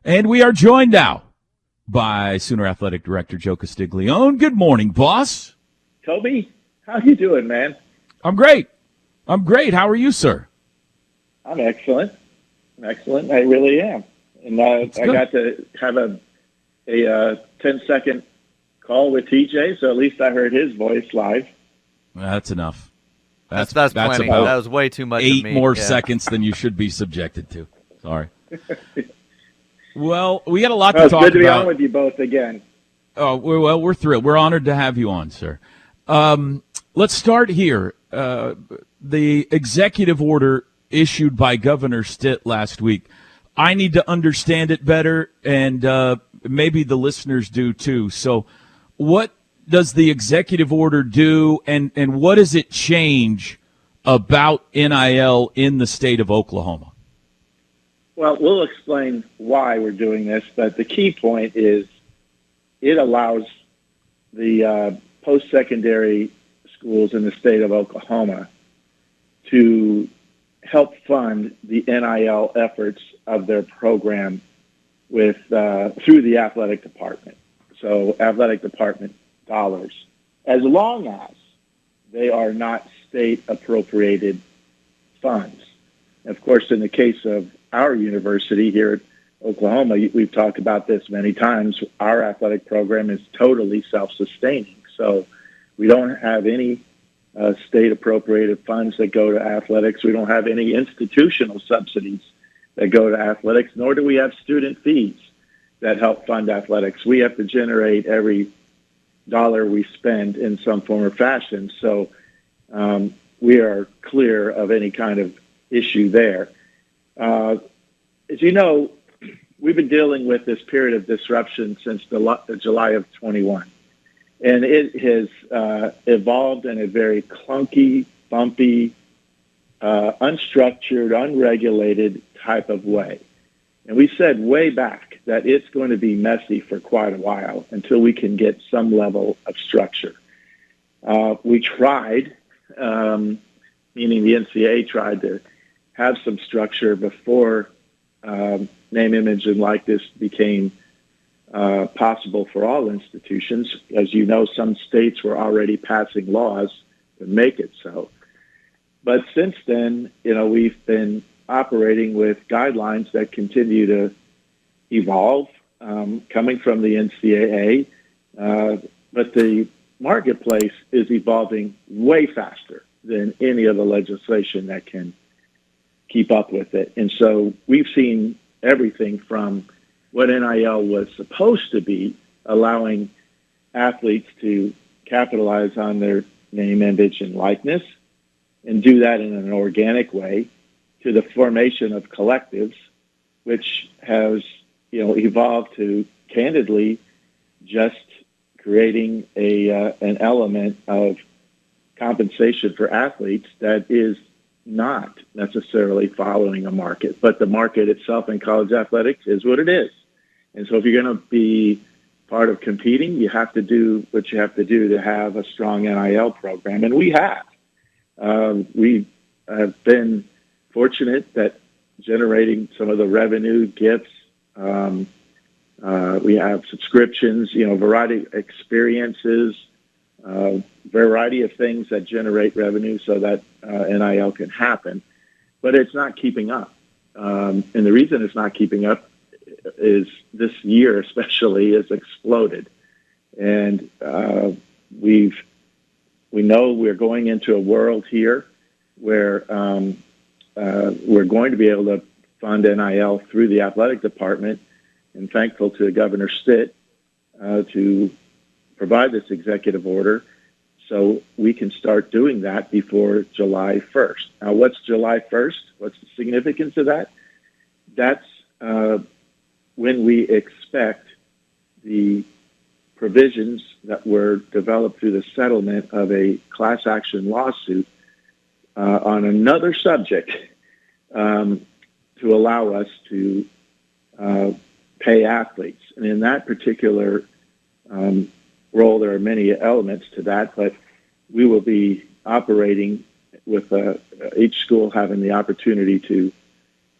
And we are joined now by Sooner Athletic Director Joe Castiglione. Good morning, boss. Toby, how you doing, man? I'm great. How are you, sir? I'm excellent. I really am. And I got to have a 10-second call with TJ, so at least I heard his voice live. That's enough. That's plenty. About that was way too much. 8 of me. more seconds than you should be subjected to. Sorry. Well, we got a lot to talk about. It's good to be on with you both again. Oh, we're thrilled. We're honored to have you on, sir. Let's start here. The executive order issued by Governor Stitt last week. I need to understand it better, and maybe the listeners do too. So what does the executive order do, and what does it change about NIL in the state of Oklahoma? Well, we'll explain why we're doing this, but the key point is it allows the post-secondary schools in the state of Oklahoma to help fund the NIL efforts of their program with through the athletic department. So athletic department dollars, as long as they are not state-appropriated funds. Of course, in the case of our university here at Oklahoma, we've talked about this many times. Our athletic program is totally self-sustaining. So we don't have any state-appropriated funds that go to athletics. We don't have any institutional subsidies that go to athletics, nor do we have student fees that help fund athletics. We have to generate every dollar we spend in some form or fashion. So we are clear of any kind of issue there. As you know, we've been dealing with this period of disruption since July of 21. And it has evolved in a very clunky, bumpy, unstructured, unregulated type of way. And we said way back that it's going to be messy for quite a while until we can get some level of structure. We tried, meaning the NCAA tried to have some structure before name, image, and likeness became possible for all institutions. As you know, some states were already passing laws to make it so. But since then, we've been operating with guidelines that continue to evolve, coming from the NCAA. But the marketplace is evolving way faster than any of the legislation that can keep up with it. And so we've seen everything from what NIL was supposed to be, allowing athletes to capitalize on their name, image, and likeness, and do that in an organic way, to the formation of collectives, which has, evolved to candidly just creating an element of compensation for athletes that is not necessarily following a market, but the market itself in college athletics is what it is. And so if you're going to be part of competing, you have to do what you have to do to have a strong NIL program. And we have. We have been fortunate that generating some of the revenue gifts, we have subscriptions, variety of experiences, variety of things that generate revenue so that NIL can happen. But it's not keeping up. And the reason it's not keeping up is this year especially has exploded. And we know we're going into a world here where we're going to be able to fund NIL through the athletic department, and thankful to Governor Stitt to provide this executive order so we can start doing that before July 1st. Now, what's July 1st? What's the significance of that? That's when we expect the provisions that were developed through the settlement of a class action lawsuit on another subject to allow us to pay athletes. And in that particular role, there are many elements to that, but we will be operating with each school having the opportunity to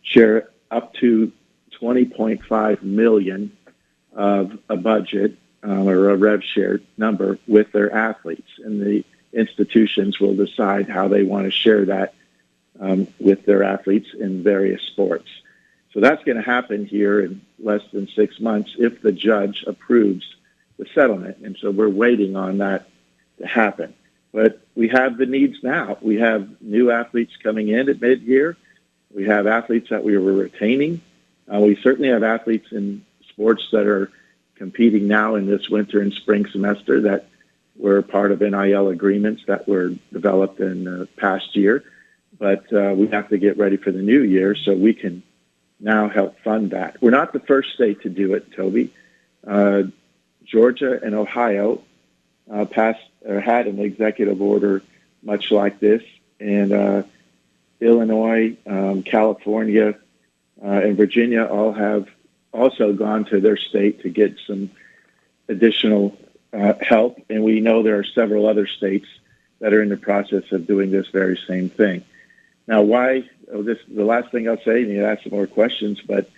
share up to $20.5 million of a budget or a rev share number with their athletes, and the institutions will decide how they want to share that with their athletes in various sports. So that's going to happen here in less than 6 months if the judge approves the settlement. And so we're waiting on that to happen. But we have the needs now. We have new athletes coming in at mid-year. We have athletes that we were retaining. We certainly have athletes in sports that are competing now in this winter and spring semester that were part of NIL agreements that were developed in the past year. But we have to get ready for the new year so we can now help fund that. We're not the first state to do it, Toby. Georgia and Ohio passed or had an executive order much like this, and Illinois, California, and Virginia all have also gone to their state to get some additional help, and we know there are several other states that are in the process of doing this very same thing. Now, why? The last thing I'll say, and you ask some more questions, but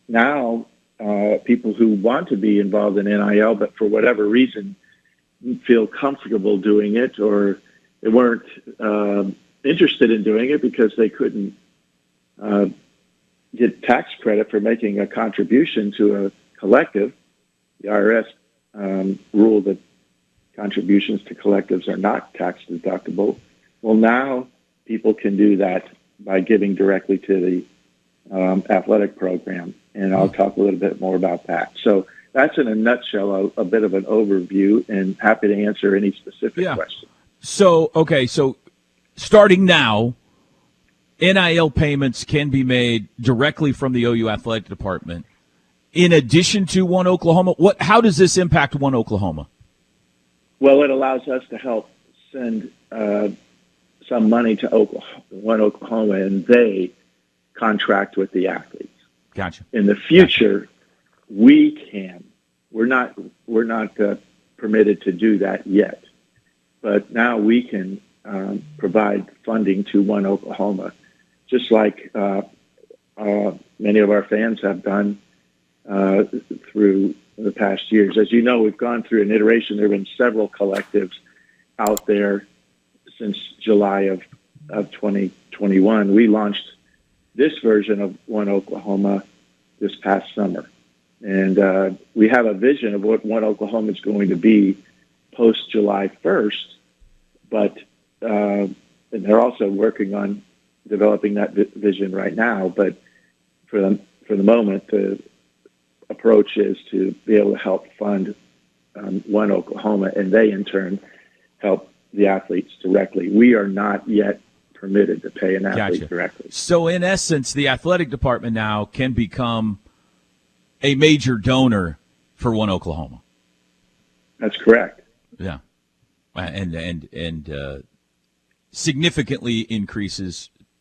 now people who want to be involved in NIL, but for whatever reason feel comfortable doing it, or they weren't interested in doing it because they couldn't get tax credit for making a contribution to a collective. The IRS ruled that contributions to collectives are not tax deductible. Well, now people can do that by giving directly to the athletic program, and I'll talk a little bit more about that. So that's in a nutshell a bit of an overview, and happy to answer any specific questions. So, okay, so starting now, NIL payments can be made directly from the OU Athletic Department in addition to One Oklahoma. How does this impact One Oklahoma? Well, it allows us to help send some money to One Oklahoma, and they contract with the athletes. Gotcha. In the future, we can. We're not permitted to do that yet, but now we can provide funding to One Oklahoma, just like many of our fans have done through the past years. As you know, we've gone through an iteration. There have been several collectives out there since July of 2021. We launched this version of One Oklahoma this past summer. And we have a vision of what One Oklahoma is going to be post July 1st, but and they're also working on developing that vision right now. But for the moment, the approach is to be able to help fund One Oklahoma, and they in turn help the athletes directly. We are not yet permitted to pay an athlete directly. So in essence, the athletic department now can become a major donor for One Oklahoma. That's correct. Yeah. And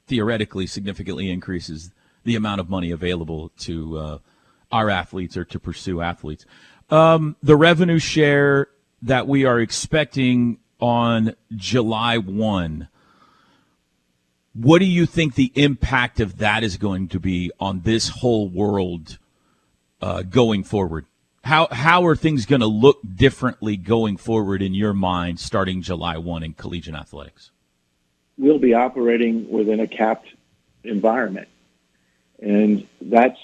theoretically significantly increases the amount of money available to our athletes or to pursue athletes. The revenue share that we are expecting on July 1, what do you think the impact of that is going to be on this whole world going forward? How are things going to look differently going forward in your mind starting July 1 in collegiate athletics? We'll be operating within a capped environment. And that's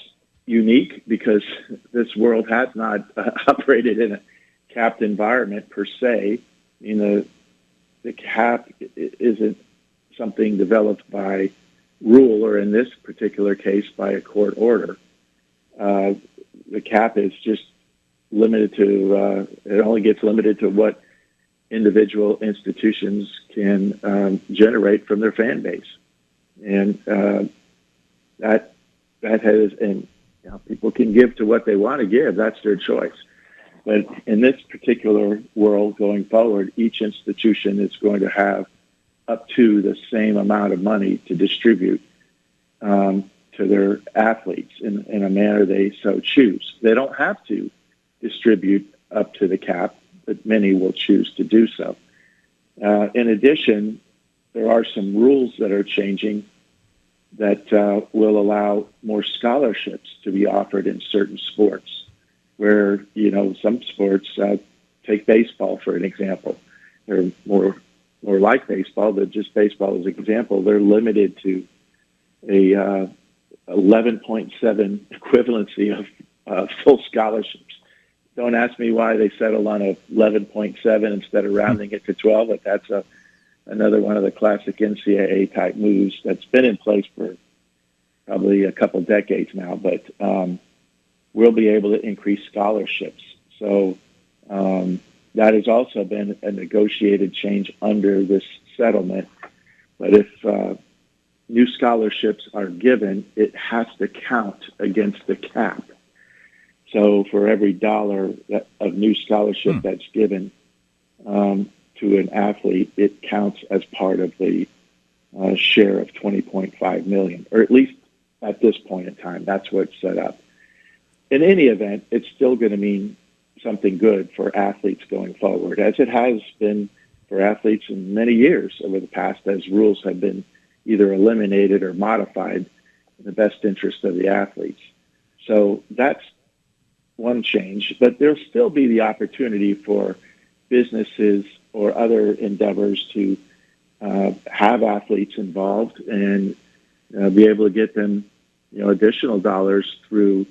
unique because this world has not operated in a capped environment per se. You know, the cap isn't something developed by rule, or in this particular case, by a court order. The cap is just limited to, it only gets limited to what individual institutions can generate from their fan base. And that has, and you know, people can give to what they want to give. That's their choice. But in this particular world going forward, each institution is going to have up to the same amount of money to distribute to their athletes in a manner they so choose. They don't have to distribute up to the cap, but many will choose to do so. In addition, there are some rules that are changing that will allow more scholarships to be offered in certain sports, where, some sports, take baseball for an example. They're more like baseball, but just baseball as an example. They're limited to a 11.7 equivalency of full scholarships. Don't ask me why they settled on a 11.7 instead of rounding it to 12, but that's another one of the classic NCAA type moves that's been in place for probably a couple decades now. But we'll be able to increase scholarships. So that has also been a negotiated change under this settlement. But if new scholarships are given, it has to count against the cap. So for every dollar of new scholarship that's given to an athlete, it counts as part of the share of $20.5 million, or at least at this point in time. That's what's set up. In any event, it's still going to mean something good for athletes going forward, as it has been for athletes in many years over the past, as rules have been either eliminated or modified in the best interest of the athletes. So that's one change, but there'll still be the opportunity for businesses or other endeavors to have athletes involved and be able to get them, additional dollars through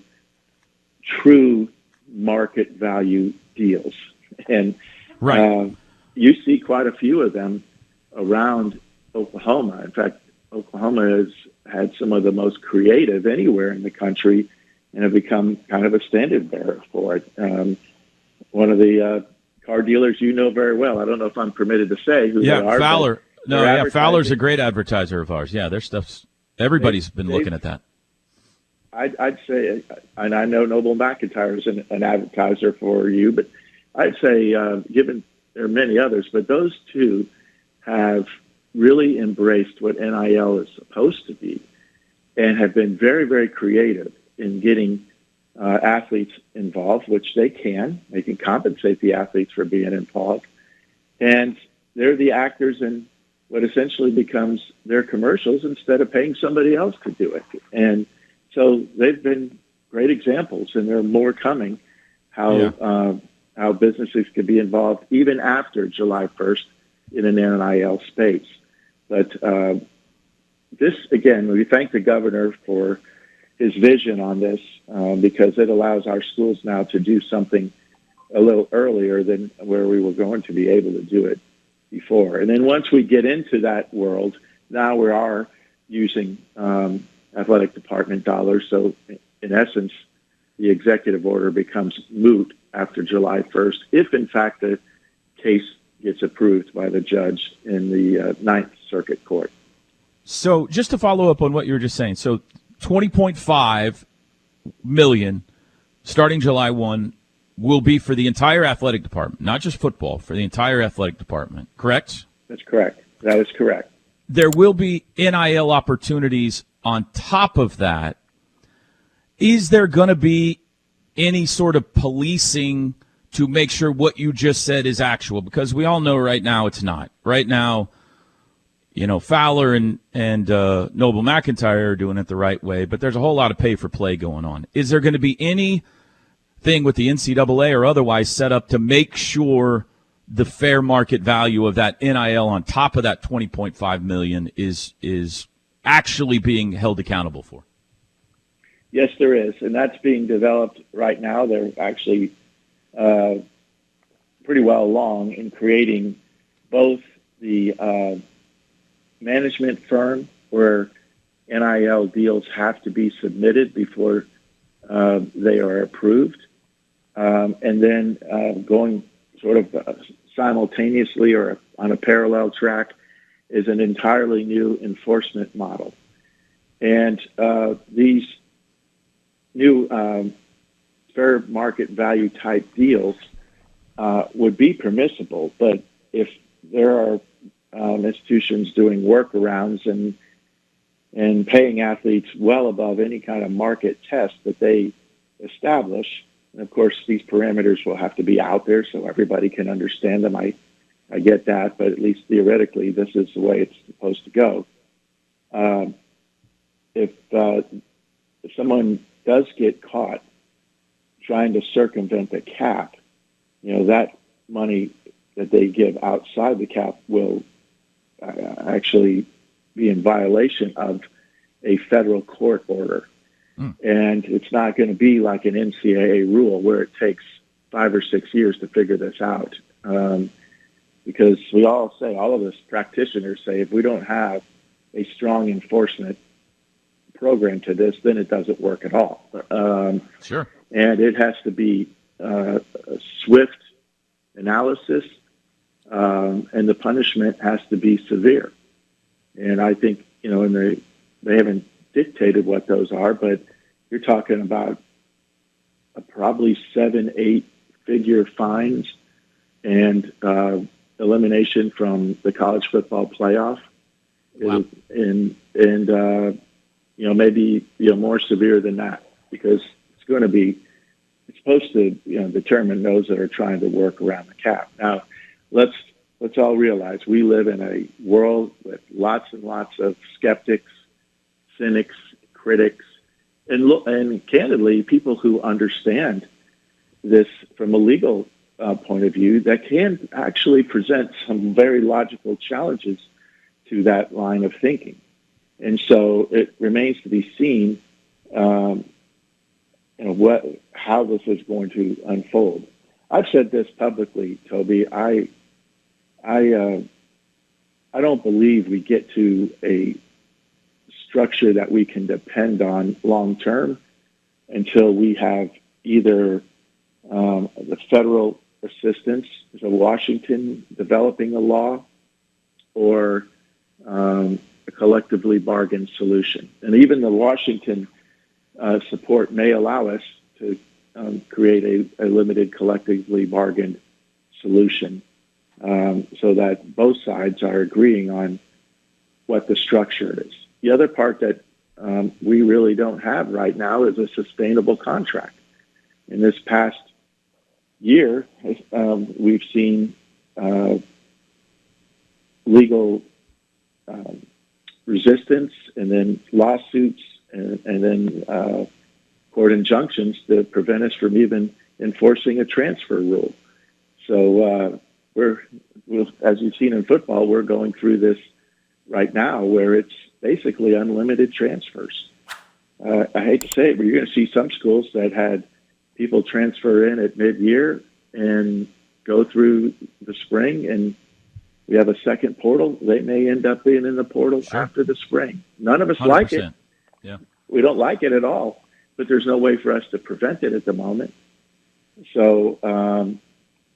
true market value deals. And you see quite a few of them around Oklahoma. In fact, Oklahoma has had some of the most creative anywhere in the country and have become kind of a standard bearer for it. One of the car dealers very well, I don't know if I'm permitted to say who they are. Fowler. Fowler's a great advertiser of ours. Yeah, their stuff's, everybody's been looking at that. I'd say, and I know Noble McIntyre is an advertiser for you, but I'd say, given there are many others, but those two have really embraced what NIL is supposed to be and have been very, very creative in getting athletes involved, which they can. They can compensate the athletes for being involved. And they're the actors in what essentially becomes their commercials instead of paying somebody else to do it. And so they've been great examples, and there are more coming, how businesses could be involved even after July 1st in an NIL space. But this, again, we thank the governor for his vision on this because it allows our schools now to do something a little earlier than where we were going to be able to do it before. And then once we get into that world, now we are using athletic department dollars. So in essence, the executive order becomes moot after July 1st, if in fact the case gets approved by the judge in the Ninth Circuit Court. So just to follow up on what you were just saying, so $20.5 million starting July 1 will be for the entire athletic department, not just football, for the entire athletic department, correct? That's correct. That is correct. There will be NIL opportunities on top of that. Is there going to be any sort of policing to make sure what you just said is actual? Because we all know right now it's not. Right now, Fowler and Noble McIntyre are doing it the right way, but there's a whole lot of pay for play going on. Is there going to be anything with the NCAA or otherwise set up to make sure the fair market value of that NIL on top of that $20.5 million is actually being held accountable for? Yes, there is, and that's being developed right now. They're actually pretty well along in creating both the management firm where NIL deals have to be submitted before they are approved, and then going sort of simultaneously or on a parallel track is an entirely new enforcement model. And these new fair market value type deals would be permissible, but if there are institutions doing workarounds and paying athletes well above any kind of market test that they establish, and of course these parameters will have to be out there so everybody can understand them. I get that, but at least theoretically this is the way it's supposed to go. if someone does get caught trying to circumvent the cap, that money that they give outside the cap will actually be in violation of a federal court order. And it's not going to be like an NCAA rule where it takes 5 or 6 years to figure this out. Because all of us practitioners say, if we don't have a strong enforcement program to this, then it doesn't work at all. Sure. And it has to be a swift analysis, and the punishment has to be severe. And I think, and they haven't dictated what those are, but you're talking about probably 7-8 figure fines and elimination from the college football playoff. Wow. And maybe more severe than that, because it's supposed to determine those that are trying to work around the cap. Now, let's all realize we live in a world with lots and lots of skeptics, cynics, critics, and candidly, people who understand this from a legal point of view that can actually present some very logical challenges to that line of thinking. And so it remains to be seen, how this is going to unfold. I've said this publicly, Toby. I don't believe we get to a structure that we can depend on long term until we have either the federal assistance, so Washington developing a law, or a collectively bargained solution. And even the Washington support may allow us to create a limited collectively bargained solution, so that both sides are agreeing on what the structure is. The other part that we really don't have right now is a sustainable contract. In this past year, we've seen legal resistance, and then lawsuits, and then court injunctions to prevent us from even enforcing a transfer rule. So we're, as you've seen in football, we're going through this right now where it's basically unlimited transfers. I hate to say it, but you're going to see some schools that had people transfer in at mid-year and go through the spring, and we have a second portal. They may end up being in the portal after the spring. None of us 100%. Like it. Yeah. We don't like it at all, but there's no way for us to prevent it at the moment. So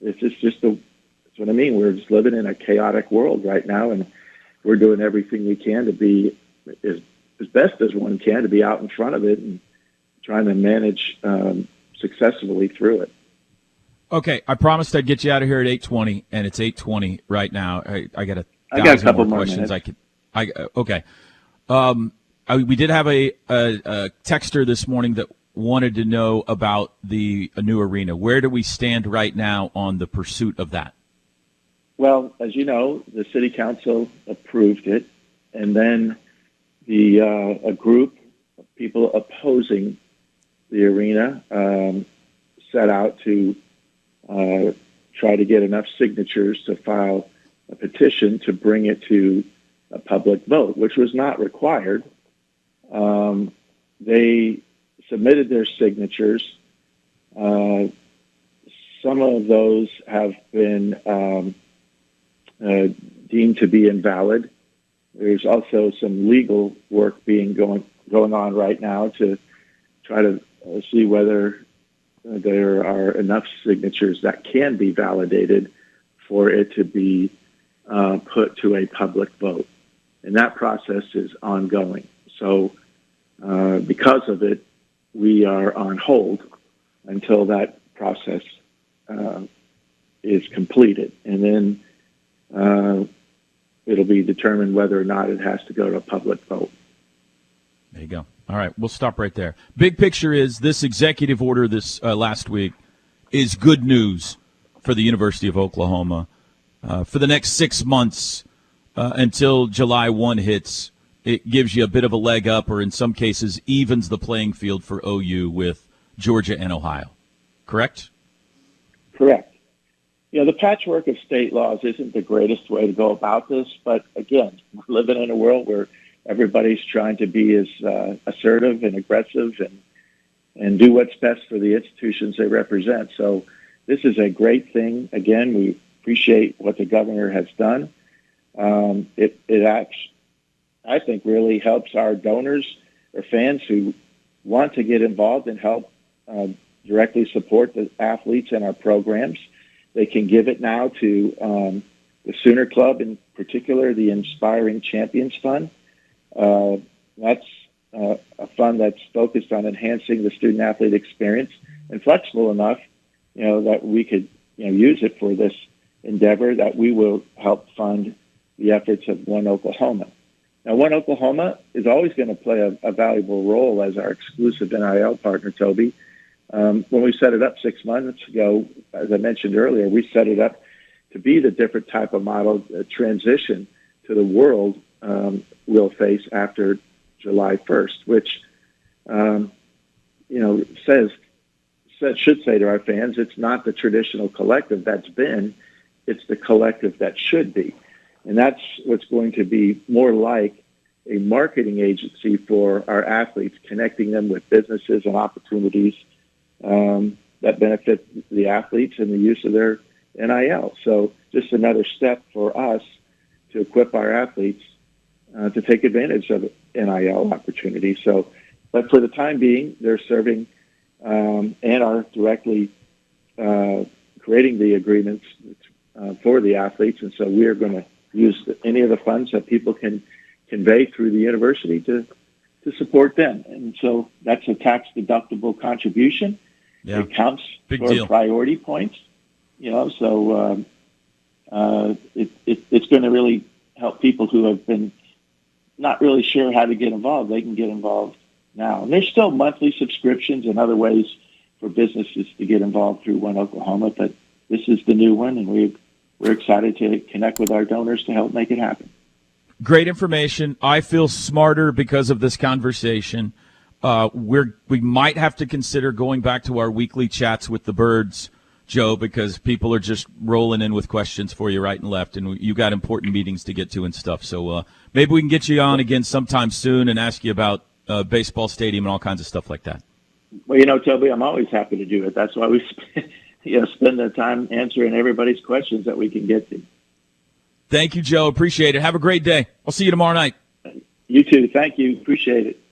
it's that's what I mean. We're just living in a chaotic world right now, and we're doing everything we can to be as best as one can to be out in front of it and trying to manage successfully through it. Okay, I promised I'd get you out of here at 8:20, and it's 8:20 right now. I got a couple more questions. Minutes. Okay. We did have a texter this morning that wanted to know about the new arena. Where do we stand right now on the pursuit of that? Well, as you know, the city council approved it, and then a group of people opposing the arena set out to try to get enough signatures to file a petition to bring it to a public vote, which was not required. They submitted their signatures. Some of those have been deemed to be invalid. There's also some legal work going on right now to try to see whether there are enough signatures that can be validated for it to be put to a public vote. And that process is ongoing. So because of it, we are on hold until that process is completed. And then it'll be determined whether or not it has to go to a public vote. There you go. All right, we'll stop right there. Big picture is this executive order this last week is good news for the University of Oklahoma. For the next 6 months until July 1 hits, it gives you a bit of a leg up, or in some cases evens the playing field for OU with Georgia and Ohio. Correct? Correct. The patchwork of state laws isn't the greatest way to go about this, but again, we're living in a world where everybody's trying to be as assertive and aggressive and do what's best for the institutions they represent. So this is a great thing. Again, we appreciate what the governor has done. It actually, I think, really helps our donors or fans who want to get involved and help directly support the athletes in our programs. They can give it now to the Sooner Club, in particular, the Inspiring Champions Fund. That's a fund that's focused on enhancing the student-athlete experience and flexible enough, that we could, use it for this endeavor, that we will help fund the efforts of One Oklahoma. Now, One Oklahoma is always going to play a valuable role as our exclusive NIL partner, Toby. When we set it up 6 months ago, as I mentioned earlier, we set it up to be the different type of model transition to the world we'll face after July 1st, which, should say to our fans, it's not the traditional collective that's been, it's the collective that should be. And that's what's going to be more like a marketing agency for our athletes, connecting them with businesses and opportunities that benefit the athletes and the use of their NIL. So just another step for us to equip our athletes to take advantage of NIL opportunities. So, but for the time being, they're serving and are directly creating the agreements for the athletes. And so we are going to use any of the funds that people can convey through the university to support them. And so that's a tax-deductible contribution. Yeah. It counts for priority points, so it's going to really help people who have been not really sure how to get involved. They can get involved now. And there's still monthly subscriptions and other ways for businesses to get involved through One Oklahoma, but this is the new one, and we're excited to connect with our donors to help make it happen. Great information. I feel smarter because of this conversation. We might have to consider going back to our weekly chats with the birds, Joe, because people are just rolling in with questions for you right and left, and you got important meetings to get to and stuff. So maybe we can get you on again sometime soon and ask you about baseball stadium and all kinds of stuff like that. Well, Toby, I'm always happy to do it. That's why we spend the time answering everybody's questions that we can get to. Thank you, Joe. Appreciate it. Have a great day. I'll see you tomorrow night. You too. Thank you. Appreciate it.